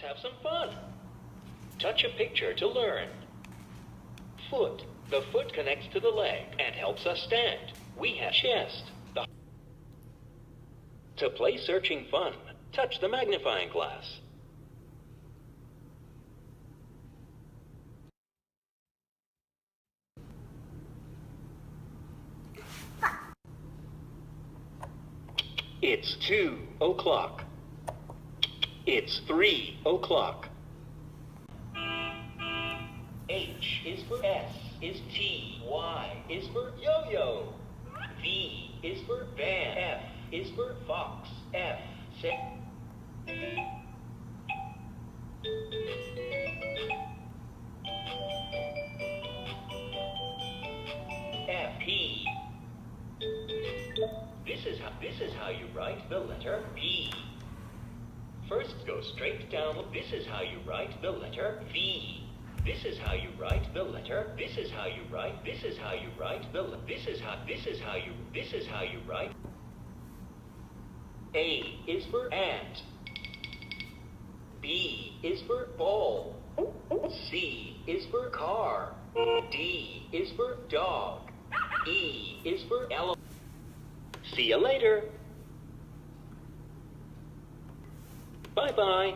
have some fun. Touch a picture to learn. Foot. The foot connects to the leg and helps us stand. We have chest. To play searching fun, touch the magnifying glass. It's 2 o'clock. It's 3 o'clock. H is for S, is T, Y is for yo-yo. V is for van, F is for fox, F, F, P. This is how you write the letter P. First, go straight down. This is how you write the letter V. This is how you write the letter. This is how you write. This is how you write the. This is how you write. A is for ant. B is for ball. C is for car. D is for dog. E is for elephant. See you later. Bye-bye.